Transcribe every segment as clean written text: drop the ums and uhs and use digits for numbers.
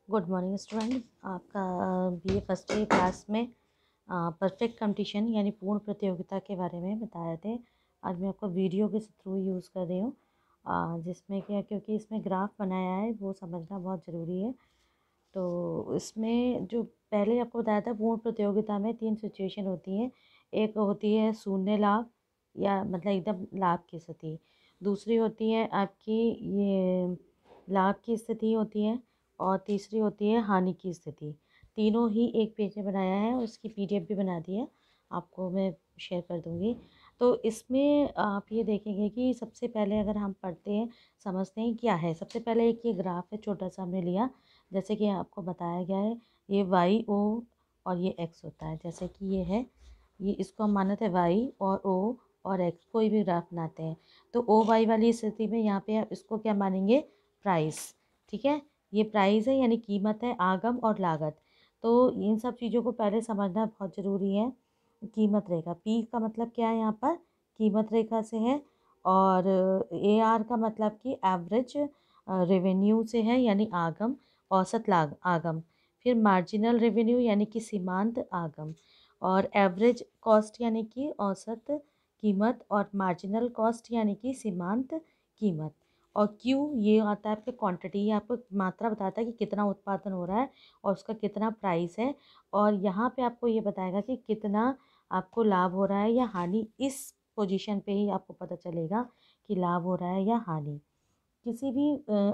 Good morning student. आपका BA first year class में perfect competition यानी पूर्ण प्रतियोगिता के बारे में बताए थे। आज मैं आपको वीडियो के थ्रू यूज़ कर रही हूँ, जिसमें क्या, क्योंकि इसमें ग्राफ बनाया है वो समझना बहुत ज़रूरी है। तो इसमें जो पहले आपको बताया था, पूर्ण प्रतियोगिता में 3 सिचुएशन होती हैं। एक होती है शून्य लाभ या मतलब एकदम लाभ की स्थिति। दूसरी होती है आपकी ये लाभ की स्थिति होती है, और तीसरी होती है हानि की स्थिति। तीनों ही एक पेज में बनाया है और उसकी पीडीएफ भी बना दी है, आपको मैं शेयर कर दूँगी। तो इसमें आप ये देखेंगे कि सबसे पहले अगर हम पढ़ते हैं, समझते हैं क्या है। सबसे पहले एक ये ग्राफ है, छोटा सा हमने लिया, जैसे कि आपको बताया गया है, ये वाई ओ और ये एक्स होता है। जैसे कि ये है, ये इसको हम मानते हैं वाई और ओ और एक्स, कोई भी ग्राफ बनाते हैं तो ओ वाई वाली स्थिति में यहाँ पे आप इसको क्या मानेंगे, प्राइस। ठीक है, ये प्राइस है यानी कीमत है, आगम और लागत। तो इन सब चीज़ों को पहले समझना बहुत ज़रूरी है। कीमत रेखा, पी का मतलब क्या है, यहाँ पर कीमत रेखा से है, और ए आर का मतलब कि एवरेज रेवेन्यू से है यानी आगम, औसत लाग आगम। फिर मार्जिनल रेवेन्यू यानी कि सीमांत आगम, और एवरेज कॉस्ट यानी कि औसत कीमत, और मार्जिनल कॉस्ट यानी कि सीमांत कीमत। और क्यू ये आता है आपके क्वांटिटी, ये आपको मात्रा बताता है कि कितना उत्पादन हो रहा है और उसका कितना प्राइस है। और यहाँ पे आपको ये बताएगा कि कितना आपको लाभ हो रहा है या हानि। इस पोजीशन पे ही आपको पता चलेगा कि लाभ हो रहा है या हानि। किसी भी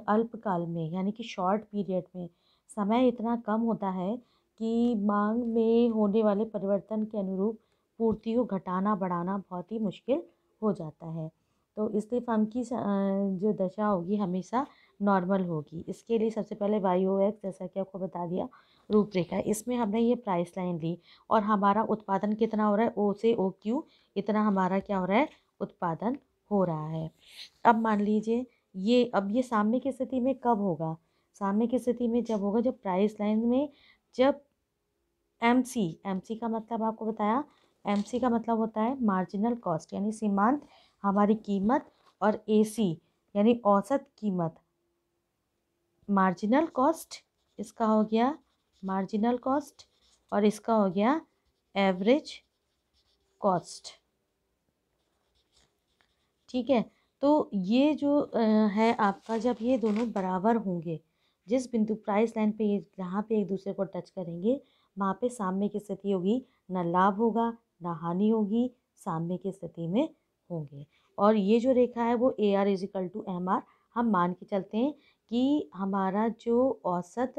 अल्पकाल में यानी कि शॉर्ट पीरियड में समय इतना कम होता है कि मांग में होने वाले परिवर्तन के अनुरूप पूर्ति को घटाना बढ़ाना बहुत ही मुश्किल हो जाता है। तो इसलिए फर्म की जो दशा होगी हमेशा नॉर्मल होगी। इसके लिए सबसे पहले वाई ओ एक्स, जैसा कि आपको बता दिया, रूपरेखा। इसमें हमने ये प्राइस लाइन ली और हमारा उत्पादन कितना हो रहा है, ओ से ओ क्यू इतना हमारा क्या हो रहा है, उत्पादन हो रहा है। अब मान लीजिए ये, अब ये सामने की स्थिति में कब होगा, सामने की स्थिति में जब होगा जब प्राइस लाइन में, जब एमसी का मतलब आपको बताया, एमसी का मतलब होता है मार्जिनल कॉस्ट यानी सीमांत हमारी कीमत, और एसी यानी औसत कीमत। मार्जिनल कॉस्ट इसका हो गया मार्जिनल कॉस्ट, और इसका हो गया एवरेज कॉस्ट। ठीक है, तो ये जो है आपका, जब ये दोनों बराबर होंगे, जिस बिंदु प्राइस लाइन पे ये जहाँ पे एक दूसरे को टच करेंगे, वहाँ पे सामने की स्थिति होगी, ना लाभ होगा ना हानि होगी, सामने की स्थिति में होंगे। और ये जो रेखा है वो A R equal to M R, हम मान के चलते हैं कि हमारा जो औसत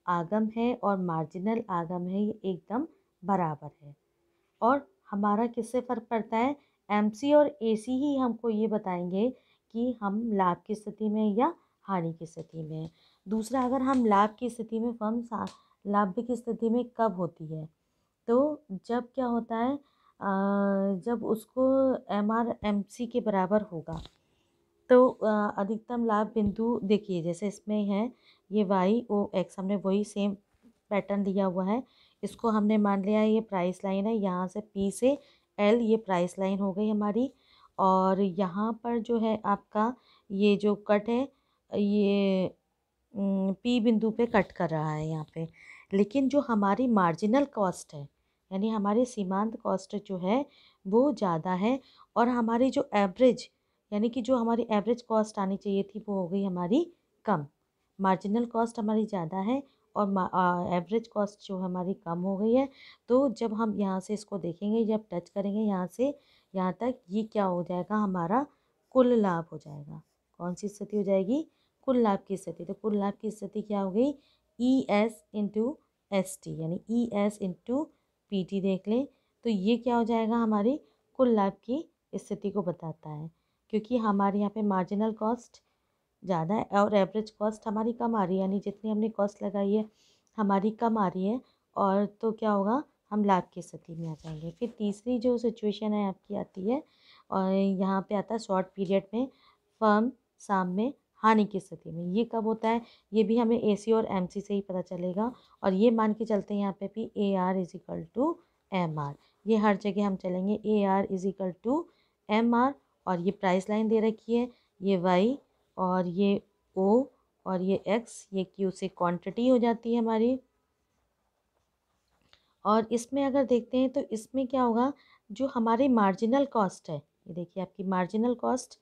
आगम है और मार्जिनल आगम है ये एकदम बराबर है। और हमारा किससे फ़र्क पड़ता है, एमसी और एसी ही हमको ये बताएंगे कि हम लाभ की स्थिति में या हानि की स्थिति में हैं। दूसरा, अगर हम लाभ की स्थिति में, फर्म लाभ की स्थिति में कब होती है, तो जब क्या होता है, जब उसको एम आर एम सी के बराबर होगा। तो अधिकतम लाभ बिंदु देखिए, जैसे इसमें है ये वाई ओ एक्स, हमने वही सेम पैटर्न दिया हुआ है। इसको हमने मान लिया है ये प्राइस लाइन है, यहाँ से पी से एल ये प्राइस लाइन हो गई हमारी। और यहाँ पर जो है आपका ये जो कट है, ये पी बिंदु पे कट कर रहा है यहाँ पे। लेकिन जो हमारी मार्जिनल कॉस्ट है यानी हमारी सीमांत कॉस्ट जो है वो ज़्यादा है, और हमारी जो एवरेज यानी कि जो हमारी एवरेज कॉस्ट आनी चाहिए थी वो हो गई हमारी कम। मार्जिनल कॉस्ट हमारी ज़्यादा है और एवरेज कॉस्ट जो हमारी कम हो गई है। तो जब हम यहाँ से इसको देखेंगे, जब टच करेंगे यहाँ से यहाँ तक, ये क्या हो जाएगा, हमारा कुल लाभ हो जाएगा। कौन सी स्थिति हो जाएगी, कुल लाभ की स्थिति। तो कुल लाभ की स्थिति क्या हो गई, E S into S T यानी E S into P T देख लें। तो ये क्या हो जाएगा, हमारी कुल लाभ की स्थिति को बताता है, क्योंकि हमारे यहाँ पे मार्जिनल कॉस्ट ज़्यादा है और एवरेज कॉस्ट हमारी कम आ रही है, यानी जितनी हमने कॉस्ट लगाई है हमारी कम आ रही है। और तो क्या होगा, हम लाभ की स्थिति में आ जाएंगे। फिर तीसरी जो सिचुएशन है आपकी आती है, और यहाँ पे आता है शॉर्ट पीरियड में फर्म सामने हानि की स्थिति में। ये कब होता है, ये भी हमें एसी और एमसी से ही पता चलेगा। और ये मान के चलते हैं यहाँ पे भी A R is equal to M R, ये हर जगह हम चलेंगे A R is equal to M R. और ये प्राइस लाइन दे रखी है, ये वाई और ये ओ और ये एक्स, ये क्यू से क्वांटिटी हो जाती है हमारी। और इसमें अगर देखते हैं तो इसमें क्या होगा, जो हमारी मार्जिनल कॉस्ट है, ये देखिए आपकी मार्जिनल कॉस्ट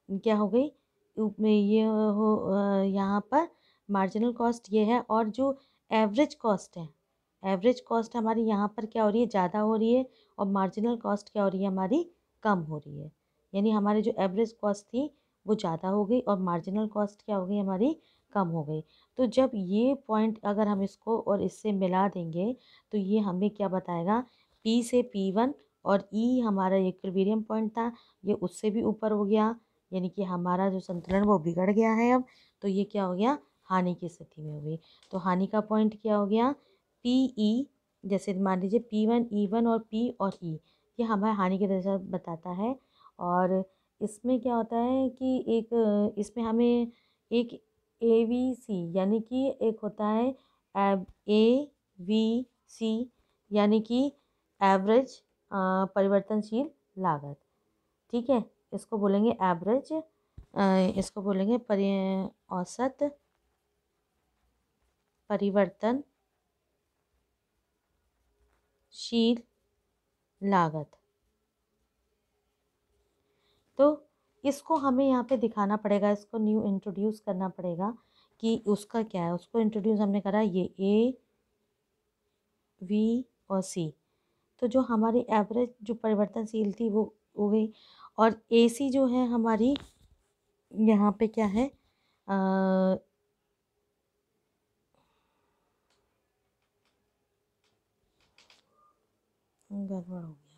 क्या हो गई, ये हो यहाँ पर मार्जिनल कॉस्ट ये है, और जो एवरेज कॉस्ट है, एवरेज कॉस्ट हमारी यहाँ पर क्या हो रही है, ज़्यादा हो रही है, और मार्जिनल कॉस्ट क्या हो रही है हमारी, कम हो रही है। यानी हमारी जो एवरेज कॉस्ट थी वो ज़्यादा हो गई और मार्जिनल कॉस्ट क्या हो गई हमारी, कम हो गई। तो जब ये पॉइंट अगर हम इसको और इससे मिला देंगे तो ये हमें क्या बताएगा, P से P1 और E हमारा इक्विलिब्रियम पॉइंट था, ये उससे भी ऊपर हो गया, यानी कि हमारा जो संतुलन वो बिगड़ गया है अब। तो ये क्या हो गया, हानि की स्थिति में हो गई। तो हानि का पॉइंट क्या हो गया, PE, जैसे मान लीजिए P1, E1 और P और E, ये हमारे हानि की दशा बताता है। और इसमें क्या होता है कि एक इसमें हमें एक ABC यानी कि एक होता है ABC यानी कि एवरेज परिवर्तनशील लागत, ठीक है, इसको बोलेंगे एवरेज, इसको बोलेंगे औसत परिवर्तनशील लागत। तो इसको हमें यहाँ पे दिखाना पड़ेगा, इसको न्यू इंट्रोड्यूस करना पड़ेगा कि उसका क्या है। उसको इंट्रोड्यूस हमने करा ये A, V और C। तो जो हमारी एवरेज जो परिवर्तनशील थी वो हो गई, और AC जो है हमारी यहाँ पे क्या है, गड़बड़ हो गई।